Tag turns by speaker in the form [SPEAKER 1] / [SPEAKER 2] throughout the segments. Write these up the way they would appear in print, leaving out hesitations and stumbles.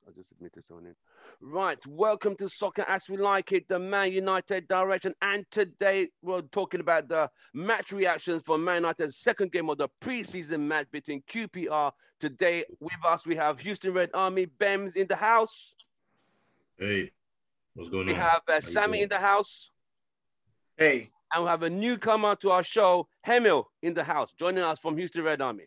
[SPEAKER 1] I just admitted something. Right, welcome to Soccer As We Like It, the Man United direction. And today we're talking about the match reactions for Man United's second game of the preseason match between QPR. Today with us, we have Houston Red Army, Bems in the house.
[SPEAKER 2] Hey, what's going on?
[SPEAKER 1] We have Sammy in the house.
[SPEAKER 3] Hey.
[SPEAKER 1] And we have a newcomer to our show, Hemil, in the house, joining us from Houston Red Army.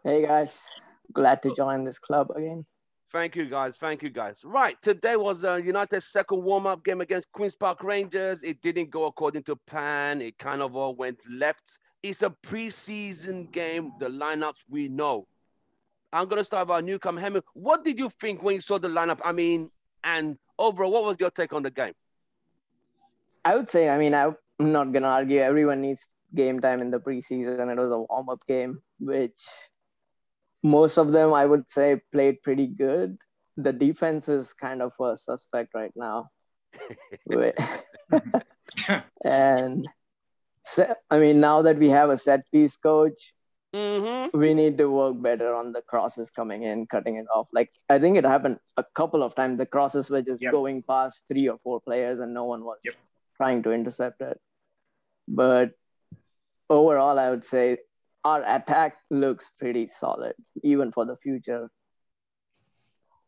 [SPEAKER 4] Hey, guys. Glad to join this club again.
[SPEAKER 1] Thank you, guys. Thank you, guys. Right. Today was United's second warm-up game against Queen's Park Rangers. It didn't go according to plan. It kind of all went left. It's a preseason game. The lineups we know. I'm going to start with our newcomer, Hemil. What did you think when you saw the lineup? I mean, and overall, what was your take on the game?
[SPEAKER 4] I would say, I'm not going to argue. Everyone needs game time in the preseason. It was a warm-up game, which most of them, I would say, played pretty good. The defense is kind of a suspect right now. And, now that we have a set-piece coach, we need to work better on the crosses coming in, cutting it off. Like, I think it happened a couple of times. The crosses were just going past 3 or 4 players and no one was trying to intercept it. But overall, I would say our attack looks pretty solid, even for the future.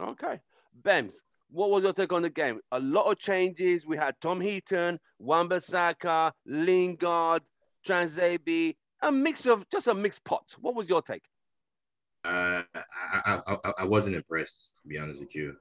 [SPEAKER 1] Okay. Bems, what was your take on the game? A lot of changes. We had Tom Heaton, Wan-Bissaka, Lingard, Transabi, a mixed pot. What was your take?
[SPEAKER 2] I wasn't impressed, to be honest with you.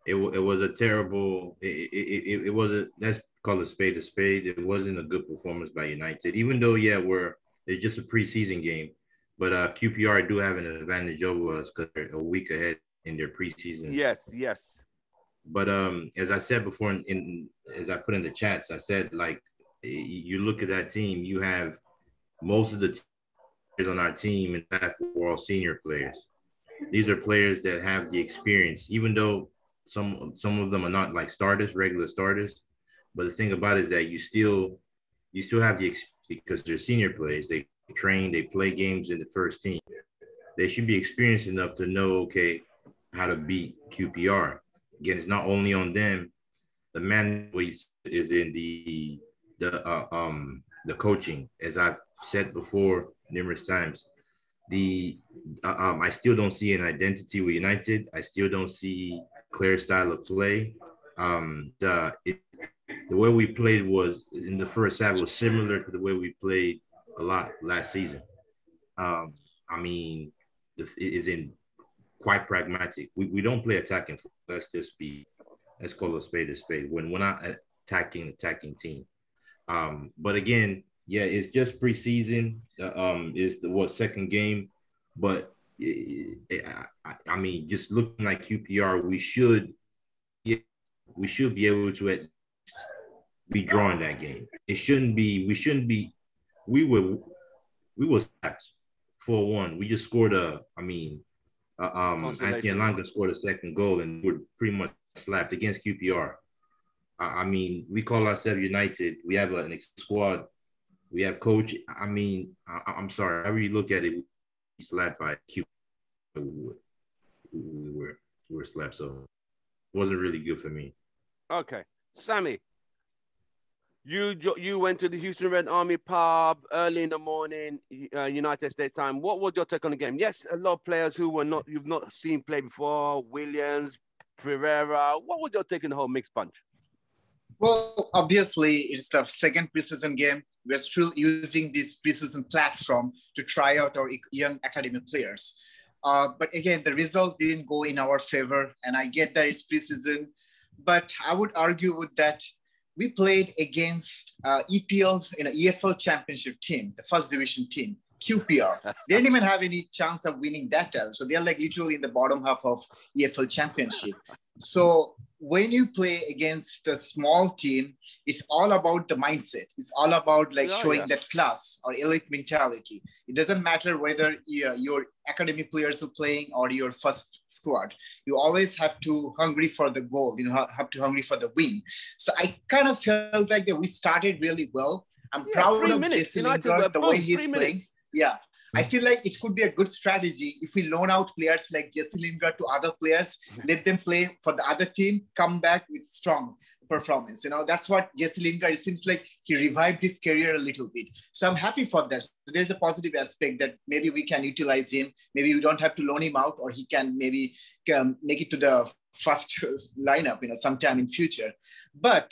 [SPEAKER 2] It was a terrible. It was a, let's call a spade a spade. It wasn't a good performance by United, even though it's just a preseason game. But QPR do have an advantage over us because they're a week ahead in their preseason.
[SPEAKER 1] Yes.
[SPEAKER 2] But as I said before, as I put in the chats, I said, like, you look at that team, you have most of the players on our team, in fact, we're all senior players. These are players that have the experience, even though some of them are not like starters, regular starters. But the thing about it is that you still have the experience because they're senior players. They train, they play games in the first team. They should be experienced enough to know, okay, how to beat QPR. Again, it's not only on them. The mandate is in the coaching, as I've said before numerous times. I still don't see an identity with United. I still don't see clear style of play. The way we played was in the first half was similar to the way we played a lot last season. It is in quite pragmatic. We don't play attacking. Let's call a spade a spade. When we're not attacking team. But again, it's just preseason. Is the second game, but just looking like QPR, we should be able to at least be drawing that game. It shouldn't be. We shouldn't be. We were slapped 4-1. We just scored Anthony Elanga scored a second goal and we're pretty much slapped against QPR. We call ourselves United. We have an squad. We have coach. I'm sorry. However you look at it, we slapped by QPR. We were slapped, so it wasn't really good for me.
[SPEAKER 1] Okay. Sammy, you went to the Houston Red Army pub early in the morning, United States time. What was your take on the game? Yes, a lot of players who you've not seen play before, Williams, Pereira. What was your take on the whole mixed bunch?
[SPEAKER 3] Well, obviously, it's the second preseason game. We're still using this preseason platform to try out our young academy players. But again, the result didn't go in our favor. And I get that it's preseason. But I would argue with that we played against EPL in an EFL championship team, the first division team, QPR. They didn't even have any chance of winning that title. So they're like literally in the bottom half of EFL championship. So when you play against a small team, it's all about the mindset. It's all about showing that class or elite mentality. It doesn't matter whether your academy players are playing or your first squad. You always have to hungry for the goal. Have to hungry for the win. So I kind of felt like that we started really well. I'm proud of Jesse Lingard, the way he's playing. Yeah. I feel like it could be a good strategy if we loan out players like Jesse Lingard to other players, let them play for the other team, come back with strong performance. That's what Jesse Lingard, it seems like he revived his career a little bit. So I'm happy for that. So there's a positive aspect that maybe we can utilize him. Maybe we don't have to loan him out, or he can maybe make it to the first lineup, sometime in future. But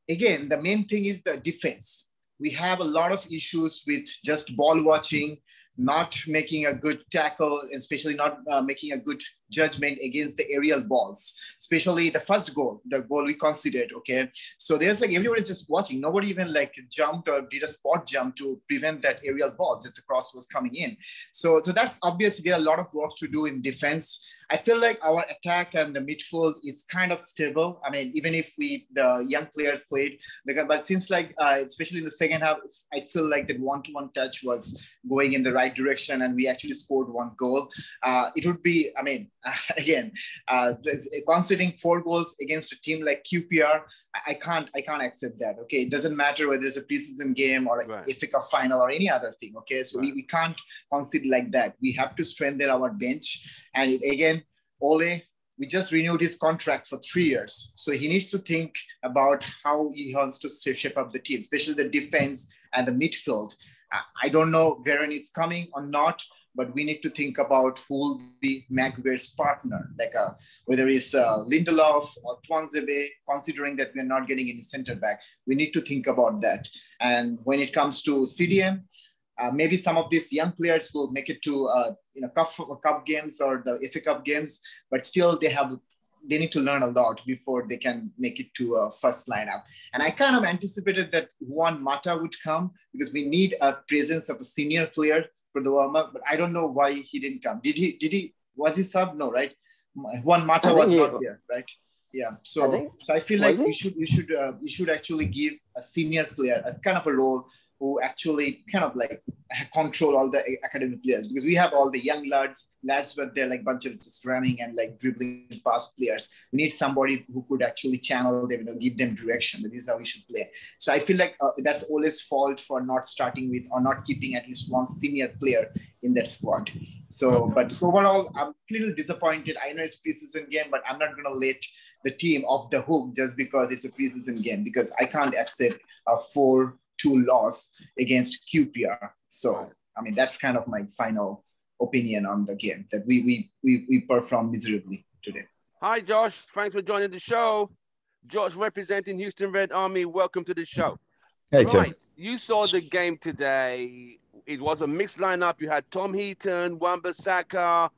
[SPEAKER 3] again, the main thing is the defense. We have a lot of issues with just ball watching, not making a good tackle, especially not making a good judgment against the aerial balls, especially the first goal, the goal we considered, okay? So there's like, everybody's just watching. Nobody even like jumped or did a spot jump to prevent that aerial ball as the cross was coming in. So that's obviously there are a lot of work to do in defense. I feel like our attack and the midfield is kind of stable. I mean, even if the young players played, but since like, especially in the second half, I feel like that one-to-one touch was going in the right direction and we actually scored one goal. It would be, I mean, again, considering 4 goals against a team like QPR, I can't accept that. Okay, it doesn't matter whether it's a preseason game or a FA Cup final or any other thing. Okay, so we can't concede like that. We have to strengthen our bench. And again, Ole, we just renewed his contract for 3 years, so he needs to think about how he wants to shape up the team, especially the defense and the midfield. I don't know Varane is coming or not, but we need to think about who will be Maguire's partner, like whether it's Lindelof or Tuanzebe, considering that we're not getting any center back. We need to think about that. And when it comes to CDM, maybe some of these young players will make it to cup games or the FA Cup games, but still they need to learn a lot before they can make it to a first lineup. And I kind of anticipated that Yoann Mata would come because we need a presence of a senior player for the warm-up, but I don't know why he didn't come. Was he sub? No, right? Yoann Mata was not there, right? Yeah. So I feel like we should actually give a senior player a kind of a role who actually kind of like control all the academy players, because we have all the young lads, but they're like a bunch of just running and like dribbling past players. We need somebody who could actually channel them, give them direction. This is how we should play. So I feel like that's Ole's fault for not starting with or not keeping at least one senior player in that squad. But overall, I'm a little disappointed. I know it's a preseason game, but I'm not going to let the team off the hook just because it's a preseason game, because I can't accept a 4-2 loss against QPR. So, I mean, that's kind of my final opinion on the game, that we performed miserably today.
[SPEAKER 1] Hi, Josh. Thanks for joining the show. Josh, representing Houston Red Army. Welcome to the show.
[SPEAKER 5] Hey, Tim.
[SPEAKER 1] Right. You saw the game today. It was a mixed lineup. You had Tom Heaton, Wan-Bissaka,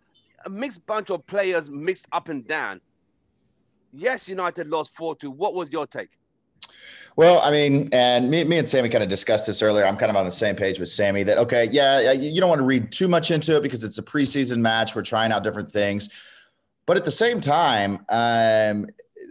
[SPEAKER 1] a mixed bunch of players mixed up and down. Yes, United lost 4-2. What was your take?
[SPEAKER 5] Well, I mean, and me and Sammy kind of discussed this earlier. I'm kind of on the same page with Sammy that, okay, yeah, you don't want to read too much into it because it's a preseason match. We're trying out different things. But at the same time,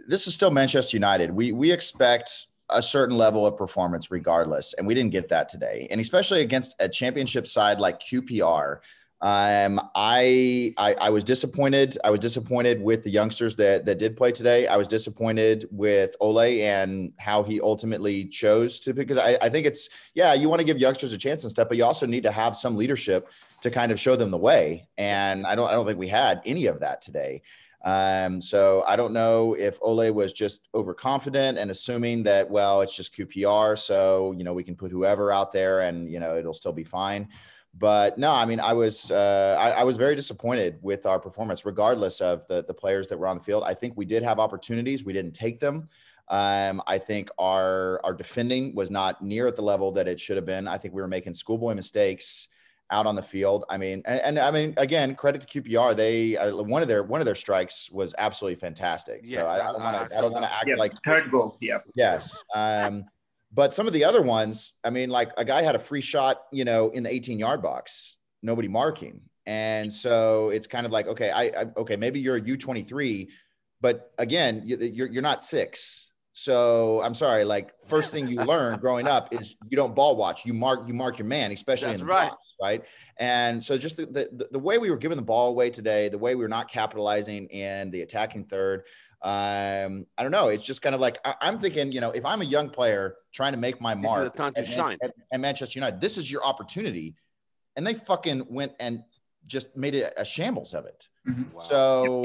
[SPEAKER 5] this is still Manchester United. We expect a certain level of performance regardless, and we didn't get that today. And especially against a championship side like QPR, I was disappointed. I was disappointed with the youngsters that did play today. I was disappointed with Ole and how he ultimately chose to, because I think it's, you want to give youngsters a chance and stuff, but you also need to have some leadership to kind of show them the way. And I don't think we had any of that today. So I don't know if Ole was just overconfident and assuming that, well, it's just QPR. So, we can put whoever out there and, it'll still be fine. But no, I mean, I was very disappointed with our performance, regardless of the players that were on the field. I think we did have opportunities. We didn't take them. I think our defending was not near at the level that it should have been. I think we were making schoolboy mistakes out on the field. I mean, and I mean, again, credit to QPR. They one of their strikes was absolutely fantastic. Yes, so I don't want to act like
[SPEAKER 3] third goal. Yeah.
[SPEAKER 5] Yes. But some of the other ones, I mean, like a guy had a free shot, in the 18-yard box, nobody marking. And so it's kind of like, okay, okay, maybe you're a U23, but again, you're not 6. So I'm sorry, like first thing you learn growing up is you don't ball watch, you mark your man, especially
[SPEAKER 1] That's
[SPEAKER 5] in the box, right? And so just the way we were giving the ball away today, the way we were not capitalizing in the attacking third, I don't know. It's just kind of like, I'm thinking, if I'm a young player trying to make my mark
[SPEAKER 1] at Manchester United,
[SPEAKER 5] this is your opportunity and they fucking went and just made it a shambles of it.
[SPEAKER 3] Mm-hmm.
[SPEAKER 1] Wow.
[SPEAKER 5] So,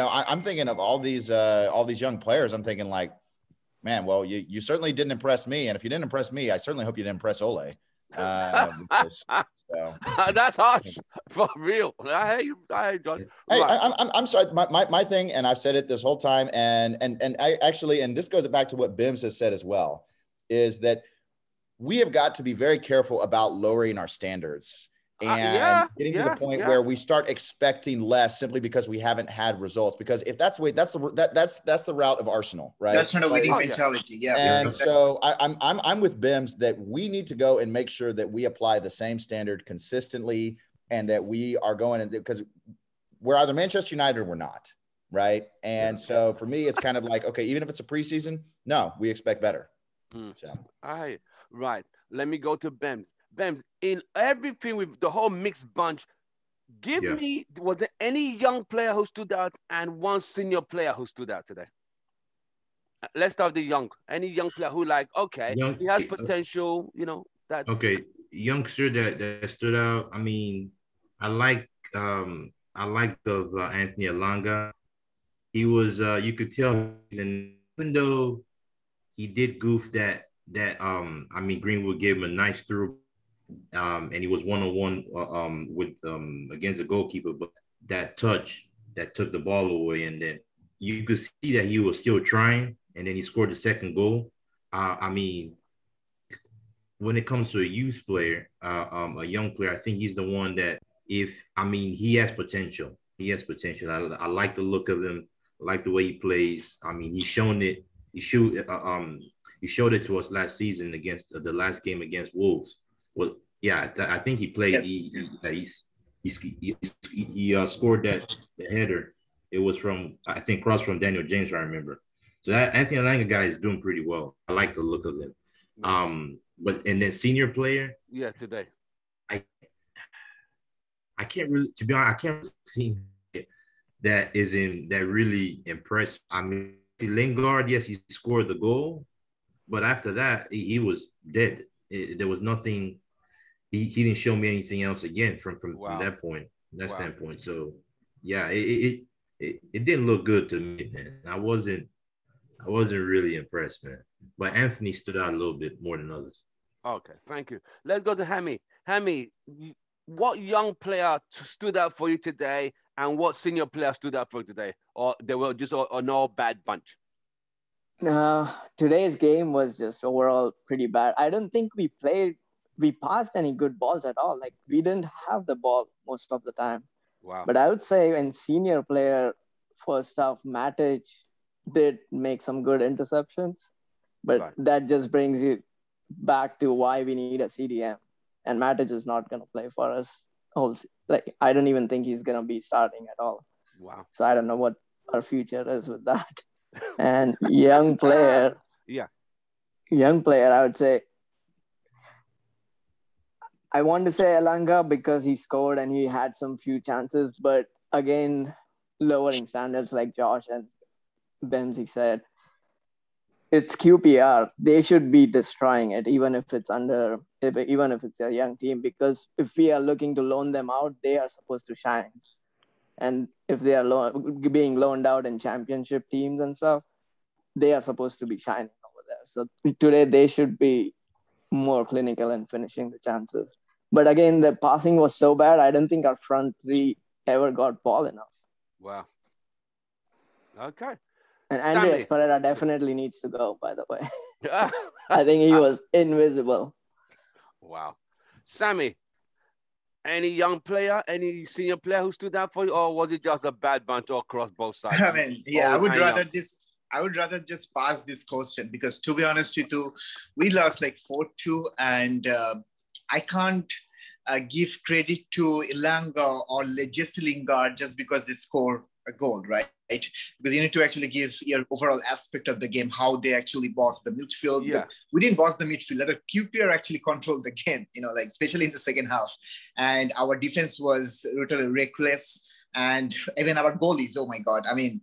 [SPEAKER 5] I'm thinking of all these young players. I'm thinking like, man, well, you certainly didn't impress me. And if you didn't impress me, I certainly hope you didn't impress Ole. That's
[SPEAKER 1] harsh for real. I hate you. I don't.
[SPEAKER 5] Hey, I'm sorry. My thing, and I've said it this whole time, and I actually, and this goes back to what Bims has said as well, is that we have got to be very careful about lowering our standards and getting to the point where we start expecting less simply because we haven't had results. Because if that's the way, that's the route of Arsenal, right?
[SPEAKER 3] That's not a winning mentality. Yeah.
[SPEAKER 5] And so I'm with Bims that we need to go and make sure that we apply the same standard consistently, and that we are going, because we're either Manchester United or we're not, right? And so for me, it's kind of like, okay, even if it's a preseason, no, we expect better. So.
[SPEAKER 1] All right. Let me go to Bims. Bims, in everything with the whole mixed bunch, give me, was there any young player who stood out and one senior player who stood out today? Let's start with the young. Any young player who he has potential, that's
[SPEAKER 2] okay. Youngster that stood out. I mean, I like Anthony Elanga. He was you could tell, even though he did goof that Greenwood gave him a nice through, and he was 1-on-1 with against the goalkeeper, but that touch that took the ball away, and then you could see that he was still trying, and then he scored the second goal. When it comes to a youth player, a young player, I think he's the one that he has potential. He has potential. I like the look of him. I like the way he plays. I mean, he's shown it. He showed it to us last season against the last game against Wolves. Well, yeah, I think he played. Yes. He scored the header. It was from, I think, cross from Daniel James, I remember. So that Anthony Elanga guy is doing pretty well. I like the look of him. But and then senior player.
[SPEAKER 1] Yeah, today.
[SPEAKER 2] I can't really, to be honest, I can't see that really impressed. I mean, Lingard, yes, he scored the goal, but after that, he was dead. There was nothing. He didn't show me anything else again from that point, standpoint. So, yeah, it didn't look good to me, man. I wasn't really impressed, man. But Anthony stood out a little bit more than others.
[SPEAKER 1] Okay, thank you. Let's go to Hammy. Hammy, what young player stood out for you today, and what senior player stood out for you today? Or they were just an all bad bunch?
[SPEAKER 4] Today's game was just overall pretty bad. I don't think we passed any good balls at all. Like, we didn't have the ball most of the time.
[SPEAKER 1] Wow.
[SPEAKER 4] But I would say in senior player, first half, Matic did make some good interceptions. But that just brings you back to why we need a CDM. And Matic is not going to play for us. I don't even think he's going to be starting at all.
[SPEAKER 1] Wow.
[SPEAKER 4] So I don't know what our future is with that. And young player, I would say, I want to say Elanga because he scored and he had some few chances. But again, lowering standards like Josh and Bemsy said, it's QPR. They should be destroying it, even if it's a young team, because if we are looking to loan them out, they are supposed to shine. And if they are being loaned out in championship teams and stuff, they are supposed to be shining over there. So today they should be more clinical in finishing the chances. But again, the passing was so bad, I don't think our front three ever got ball enough.
[SPEAKER 1] Wow. Okay.
[SPEAKER 4] And Andreas Pereira definitely needs to go, by the way. I think he was invisible.
[SPEAKER 1] Wow. Sammy, any young player, any senior player who stood out for you, or was it just a bad bunch all across both sides?
[SPEAKER 3] I mean, I would rather just pass this question, because to be honest with you, we lost like 4-2, and I can't give credit to Elanga or Jesse Lingard just because they score a goal, right? Because you need to actually give your overall aspect of the game, how they actually boss the midfield. Yeah. We didn't boss the midfield. The QPR actually controlled the game, especially in the second half. And our defense was totally reckless. And even our goalies, oh my God. I mean,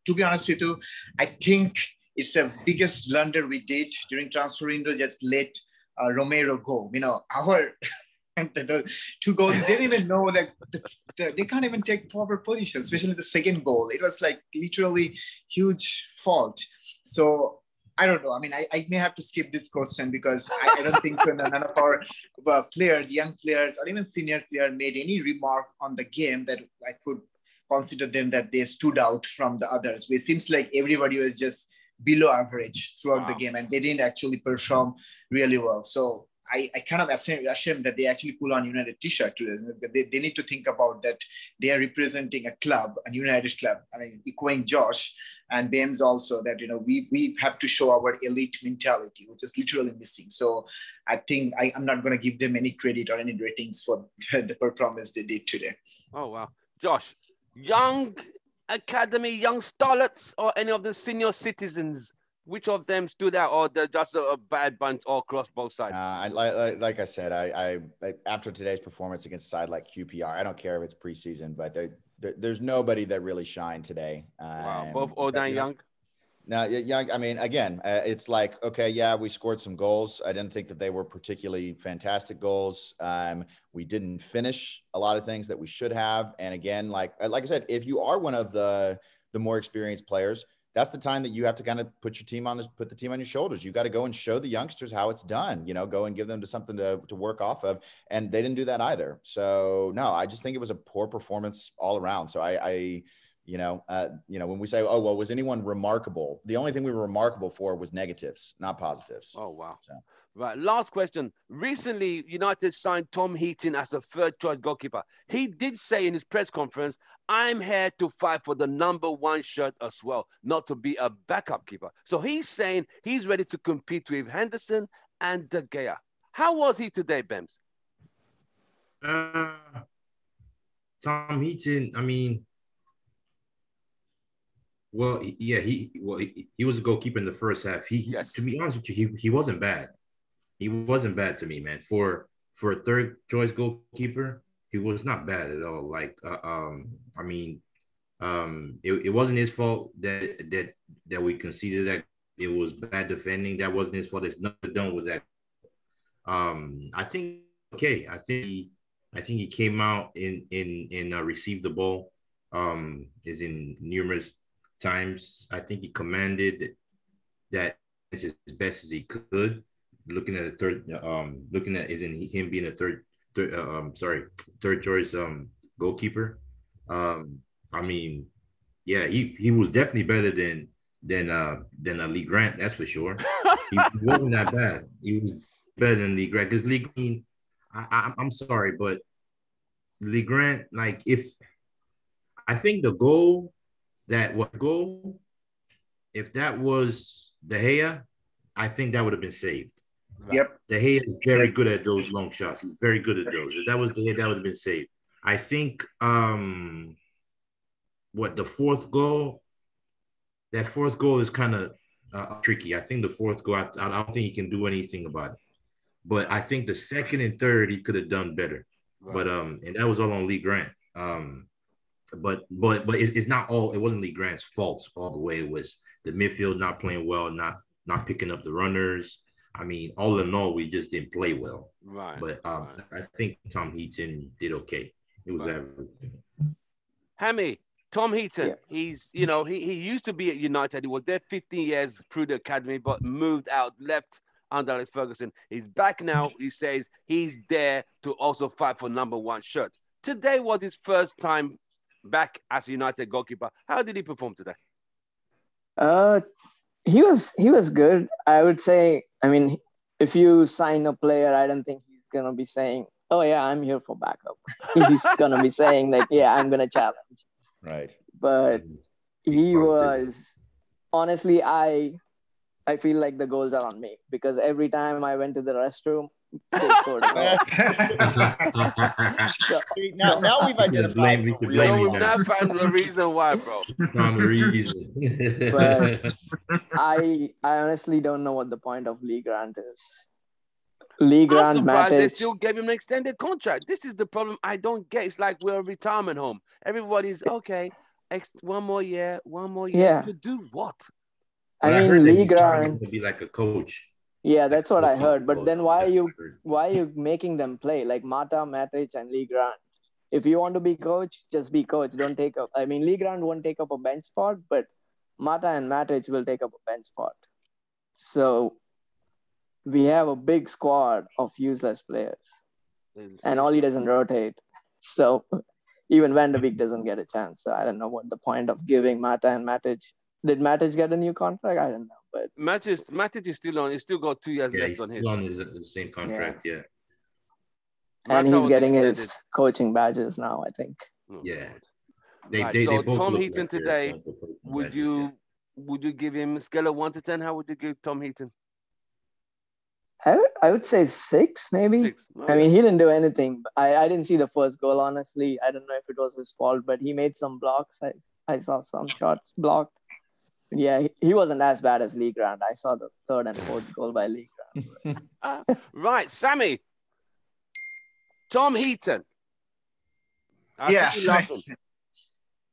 [SPEAKER 3] to be honest with you, I think it's the biggest blunder we did during transfer window, just let Romero go. And the 2 goals, they didn't even know that they can't even take proper position, especially the second goal. It was like literally huge fault. So I don't know. I mean, I may have to skip this question because I don't think none of our players, young players, or even senior players made any remark on the game that I could consider them that they stood out from the others. It seems like everybody was just below average throughout the game, and they didn't actually perform really well. So I kind of ashamed that they actually pull on United t-shirt today. They need to think about that they are representing a club, a United club. I mean, echoing Josh and Bames also, that, you know, we have to show our elite mentality, which is literally missing. So I think I'm not going to give them any credit or any ratings for the performance they did today.
[SPEAKER 1] Oh, wow. Josh, young academy, young starlets, or any of the senior citizens, which of them stood out, or they're just a bad bunch all across both sides?
[SPEAKER 5] Like I said, I after today's performance against a side like QPR, I don't care if it's preseason, but there's nobody that really shined today.
[SPEAKER 1] Wow, both old and young.
[SPEAKER 5] No, young. I mean, again, it's like, okay, yeah, we scored some goals. I didn't think that they were particularly fantastic goals. We didn't finish a lot of things that we should have. And again, like I said, if you are one of the more experienced players, that's the time that you have to kind of put the team on your shoulders. You got to go and show the youngsters how it's done, you know, go and give them something to work off of. And they didn't do that either. So no, I just think it was a poor performance all around. So when we say, oh, well, was anyone remarkable? The only thing we were remarkable for was negatives, not positives.
[SPEAKER 1] Oh, wow.
[SPEAKER 5] So.
[SPEAKER 1] Right. Last question. Recently, United signed Tom Heaton as a third-choice goalkeeper. He did say in his press conference, I'm here to fight for the #1 shirt as well, not to be a backup keeper. So he's saying he's ready to compete with Henderson and De Gea. How was he today, Bems?
[SPEAKER 2] Tom Heaton, I mean, well, yeah, he was a goalkeeper in the first half.
[SPEAKER 1] Yes.
[SPEAKER 2] To be honest with you, he wasn't bad. He wasn't bad to me, man. For a third choice goalkeeper, he was not bad at all. Like, I mean, it wasn't his fault that we conceded that. It was bad defending. That wasn't his fault. It's nothing done with that. I think okay. I think he came out and received the ball. Is in numerous times. I think he commanded that as best as he could. Looking at him being a third choice goalkeeper. I mean, yeah, he was definitely better than Lee Grant, that's for sure. He wasn't that bad. He was better than Lee Grant because Lee Grant, I'm sorry, but Lee Grant, like, I think the goal, if that was De Gea, I think that would have been saved.
[SPEAKER 3] Yep.
[SPEAKER 2] De Gea is very good at those long shots. He's very good at those. If that was De Gea, that would have been saved. I think the fourth goal, that fourth goal is kind of tricky. I think the fourth goal, I don't think he can do anything about it. But I think the second and third, he could have done better. Right. But and that was all on Lee Grant. But it's not all. It wasn't Lee Grant's fault all the way. It was the midfield not playing well, not picking up the runners. I mean, all in all, we just didn't play well.
[SPEAKER 1] Right.
[SPEAKER 2] But I think Tom Heaton did okay. It was average.
[SPEAKER 1] Hammy, Tom Heaton. Yeah. He's, he used to be at United. He was there 15 years through the academy, but moved out, left under Alex Ferguson. He's back now. He says he's there to also fight for #1 shirt. Today was his first time back as a United goalkeeper. How did he perform today?
[SPEAKER 4] He was good. I would say, I mean, if you sign a player, I don't think he's going to be saying, oh yeah, I'm here for backup. He's going to be saying that, yeah, I'm going to challenge.
[SPEAKER 5] Right.
[SPEAKER 4] But he was, honestly, I feel like the goals are on me because every time I went to the restroom, they scored a goal.
[SPEAKER 5] now we've identified
[SPEAKER 1] we've now found the reason why, bro.
[SPEAKER 2] Found the reason.
[SPEAKER 4] But I honestly don't know what the point of Lee Grant is. Lee Grant,
[SPEAKER 1] I'm surprised
[SPEAKER 4] Matic,
[SPEAKER 1] they still gave him an extended contract. This is the problem I don't get. It's like we're a retirement home. Everybody's okay. One more year.
[SPEAKER 4] Yeah.
[SPEAKER 1] To do what?
[SPEAKER 4] I mean, Lee Grant
[SPEAKER 2] to be like a coach.
[SPEAKER 4] Yeah, that's what I heard. But then why are you making them play like Mata, Matic, and Lee Grant? If you want to be coach, just be coach. Don't take up. I mean, Lee Grant won't take up a bench spot, but Mata and Matic will take up a bench spot. So we have a big squad of useless players, and Ollie doesn't rotate. So even Van de Beek doesn't get a chance. So I don't know what the point of giving Mata and Matic. Did Matic get a new contract? I don't know. But
[SPEAKER 1] Matic is still on. He's still got 2 years left on
[SPEAKER 2] his.
[SPEAKER 1] his.
[SPEAKER 2] Still on the same contract. Yeah.
[SPEAKER 4] And he's getting his coaching badges now, I think.
[SPEAKER 2] Yeah.
[SPEAKER 1] So Tom Heaton today, would you give him a scale of 1 to 10? How would you give Tom Heaton?
[SPEAKER 4] I would say 6, maybe. 6. Oh, I mean, he didn't do anything. I didn't see the first goal, honestly. I don't know if it was his fault, but he made some blocks. I saw some shots blocked. Yeah, he wasn't as bad as Lee Grant. I saw the 3rd and 4th goal by Lee Grant.
[SPEAKER 1] Right, Sammy. Tom Heaton.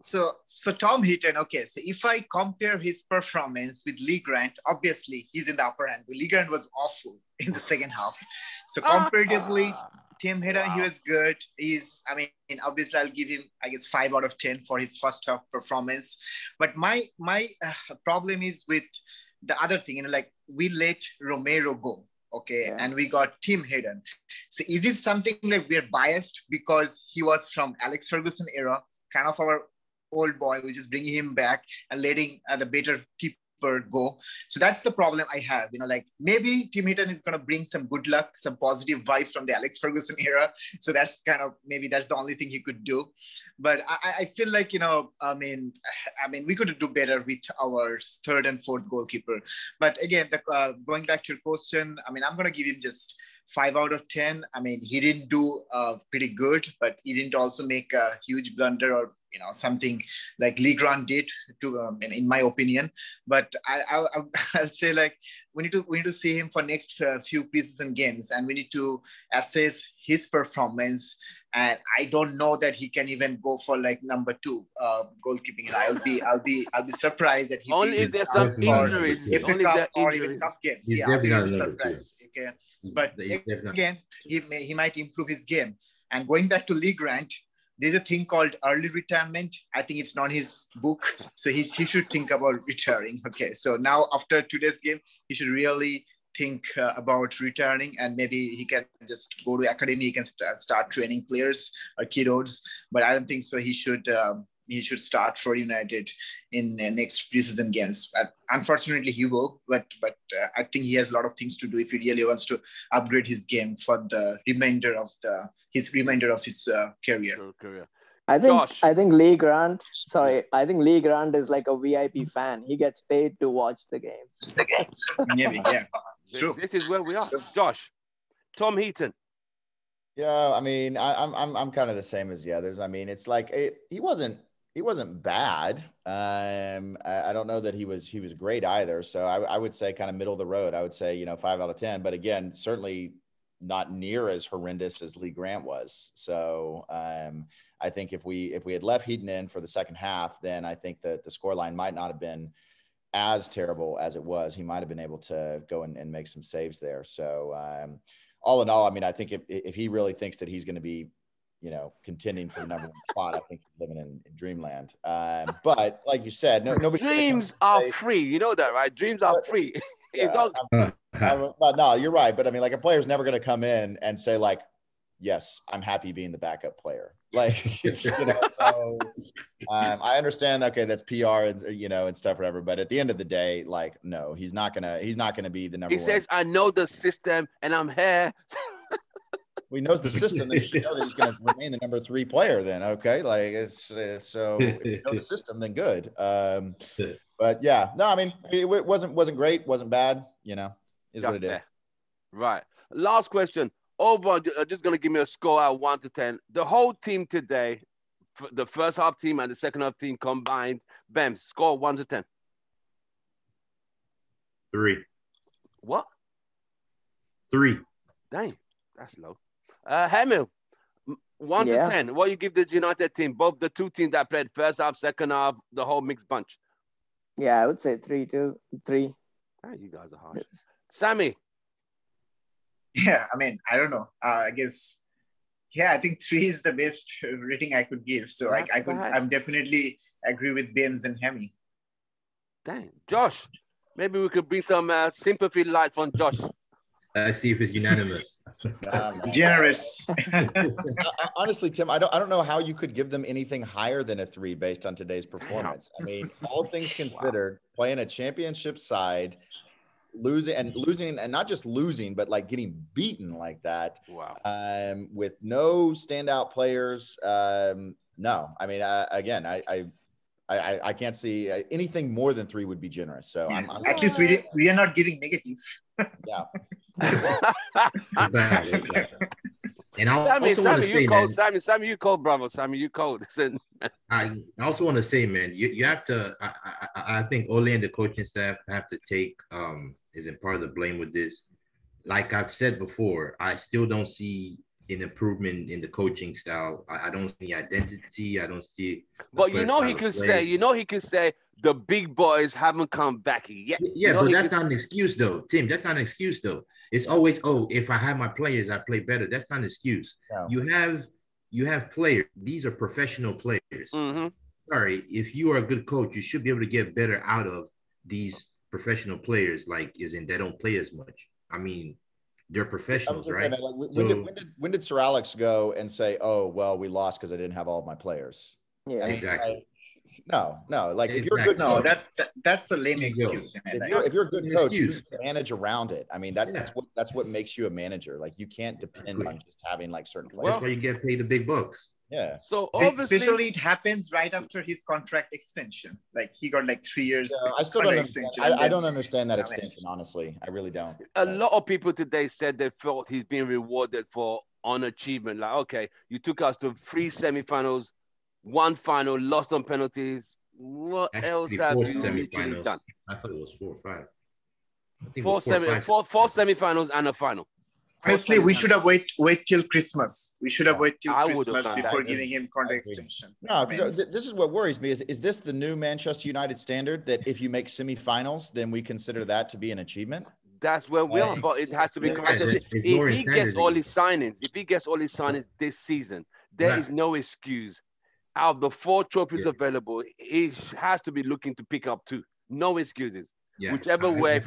[SPEAKER 3] So Tom Heaton, okay. So if I compare his performance with Lee Grant, obviously he's in the upper hand. Lee Grant was awful in the second half. So comparatively, Tim Heaton, he was good. Obviously I'll give him, I guess, 5 out of 10 for his first half performance. But my problem is with the other thing, like we let Romero go. Okay, yeah. And we got Tim Heaton. So is it something like we're biased because he was from Alex Ferguson era, kind of our old boy, which is bringing him back and letting the better keeper go? So that's the problem I have. Like maybe Tim Heaton is going to bring some good luck, some positive vibe from the Alex Ferguson era. So that's kind of, maybe that's the only thing he could do. But I feel like, we could do better with our 3rd and 4th goalkeeper. But again, going back to your question, I'm going to give him just 5 out of 10. He didn't do pretty good, but he didn't also make a huge blunder or something like Lee Grant did, in my opinion. But I'll say, like, we need to see him for next few preseason games, and we need to assess his performance. And I don't know that he can even go for like number 2 goalkeeping. I'll be surprised that he
[SPEAKER 1] only if there's some injuries,
[SPEAKER 3] only Cup or even cup games. Yeah, I'll be surprised. Okay, but again, he might improve his game. And going back to Lee Grant, there's a thing called early retirement. I think it's not his book, so he should think about retiring. Okay, so now after today's game, he should really think about retiring, and maybe he can just go to academy. He can start training players or kiddos, but I don't think so. He should start for United in next preseason games. Unfortunately, he will, but I think he has a lot of things to do if he really wants to upgrade his game for the remainder of his career.
[SPEAKER 4] I think Lee Grant. Sorry, I think Lee Grant is like a VIP fan. He gets paid to watch the games.
[SPEAKER 3] Maybe, yeah.
[SPEAKER 1] True. This is where we are. Josh, Tom Heaton.
[SPEAKER 5] Yeah, I'm kind of the same as the others. It's like he wasn't bad. I don't know that he was great either. So I would say kind of middle of the road. I would say 5 out of 10. But again, certainly not near as horrendous as Lee Grant was. So I think if we had left Heaton in for the second half, then I think that the scoreline might not have been as terrible as it was. He might have been able to go and make some saves there. So all in all, I think if he really thinks that he's going to be, contending for the number 1 spot, I think he's living in dreamland. But like you said, nobody.
[SPEAKER 1] Dreams are free. You know that, right? Dreams are free.
[SPEAKER 5] Yeah, no, you're right. But like a player's never going to come in and say like, yes, I'm happy being the backup player. Like, so I understand. Okay, that's PR and stuff, whatever. But at the end of the day, like, no, he's not gonna be the number 1.
[SPEAKER 1] He says, "I know the system, and I'm here."
[SPEAKER 5] Well, he knows the system. Then he should know that he's going to remain the number 3 player. Then, okay, like so if you know the system, then good. But yeah, no, it wasn't great, wasn't bad. Is what it is.
[SPEAKER 1] Right. Last question. Over, just going to give me a score out of 1 to 10. The whole team today, the first half team and the second half team combined, Bems, score 1 to 10.
[SPEAKER 2] 3.
[SPEAKER 1] What?
[SPEAKER 2] 3.
[SPEAKER 1] Dang, that's low. Hamil, 1 to 10. What do you give the United team? Both the 2 teams that played first half, second half, the whole mixed bunch.
[SPEAKER 4] Yeah, I would say 3 too. 3.
[SPEAKER 1] Oh, you guys are harsh. Sammy,
[SPEAKER 3] Yeah, I mean, I don't know. I guess, yeah, I think 3 is the best rating I could give. So I'm definitely agree with Bims and Hemi.
[SPEAKER 1] Dang, Josh, maybe we could bring some sympathy light from Josh.
[SPEAKER 2] Let's see if it's unanimous.
[SPEAKER 3] Generous.
[SPEAKER 5] Honestly, Tim, I don't know how you could give them anything higher than a 3 based on today's performance. I mean, all things considered, playing a championship side, losing and not just losing, but like getting beaten like that.
[SPEAKER 1] Wow.
[SPEAKER 5] With no standout players. No, I mean, again, I can't see anything more than 3 would be generous. So
[SPEAKER 3] I'm at least we are not giving negative.
[SPEAKER 5] Yeah.
[SPEAKER 2] And I also want to say, man,
[SPEAKER 1] Sammy, you cold, bravo. Sammy, you cold.
[SPEAKER 2] I also want to say, man, you have to. I think Ole and the coaching staff have to take isn't part of the blame with this. Like I've said before, I still don't see an improvement in the coaching style. I don't see identity. I don't see.
[SPEAKER 1] But he could say the big boys haven't come back yet.
[SPEAKER 2] Yeah, but that's not an excuse though, Tim. That's not an excuse though. It's always, if I have my players, I play better. That's not an excuse. No. You have players. These are professional players.
[SPEAKER 1] Mm-hmm.
[SPEAKER 2] Sorry, if you are a good coach, you should be able to get better out of these professional players. Like, they don't play as much. I mean, they're professionals, right?
[SPEAKER 5] Saying, like, when did Sir Alex go and say, "Oh, well, we lost because I didn't have all of my players"?
[SPEAKER 4] Yeah,
[SPEAKER 2] exactly.
[SPEAKER 5] No. Like, if you're
[SPEAKER 2] exactly.
[SPEAKER 5] good, no,
[SPEAKER 3] that's a lame excuse.
[SPEAKER 5] If you're a good coach, you can manage around it. I mean, that's what makes you a manager. Like, you can't depend on just having like certain players.
[SPEAKER 2] That's why you get paid the big bucks.
[SPEAKER 5] Yeah.
[SPEAKER 1] So obviously,
[SPEAKER 3] especially it happens right after his contract extension. Like, he got like 3 years.
[SPEAKER 5] Yeah, I still don't understand. I don't understand that extension, honestly. I really don't.
[SPEAKER 1] A lot of people today said they felt he's being rewarded for on achievement. Like, okay, you took us to 3 semifinals, 1 final, lost on penalties. What else have you literally done?
[SPEAKER 2] I thought it was 4 or 5. I think
[SPEAKER 1] four semifinals and a final.
[SPEAKER 3] Honestly, we should have wait till Christmas. We should have waited till Christmas before giving him contract extension.
[SPEAKER 5] No, this is what worries me. Is this the new Manchester United standard that if you make semifinals, then we consider that to be an achievement?
[SPEAKER 1] That's where we are, but it has to be corrected. If he gets all his signings, this season, there is no excuse. Out of the 4 trophies available, he has to be looking to pick up 2. No excuses. Yeah, whichever way,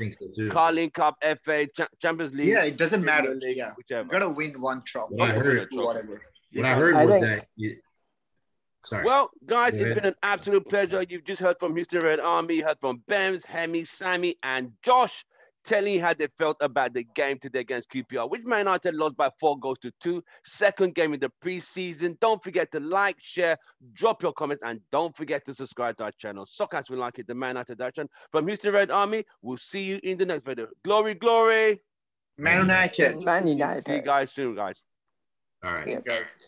[SPEAKER 1] Carling Cup, FA, Champions League.
[SPEAKER 3] Yeah, it doesn't matter. Yeah, whichever. You gotta win 1 trophy.
[SPEAKER 2] What I heard was that. Sorry.
[SPEAKER 1] Well, guys, it's been an absolute pleasure. You've just heard from Houston Red Army, heard from Bems, Hemi, Sammy, and Josh, telling you how they felt about the game today against QPR, which Man United lost by 4-2. Second game in the preseason. Don't forget to like, share, drop your comments, and don't forget to subscribe to our channel. Soccer as we like it, the Man United direction. From Houston Red Army, we'll see you in the next video. Glory, glory.
[SPEAKER 3] Man United.
[SPEAKER 4] Man United.
[SPEAKER 1] See you guys soon, guys.
[SPEAKER 2] All right.
[SPEAKER 3] Yes. Guys.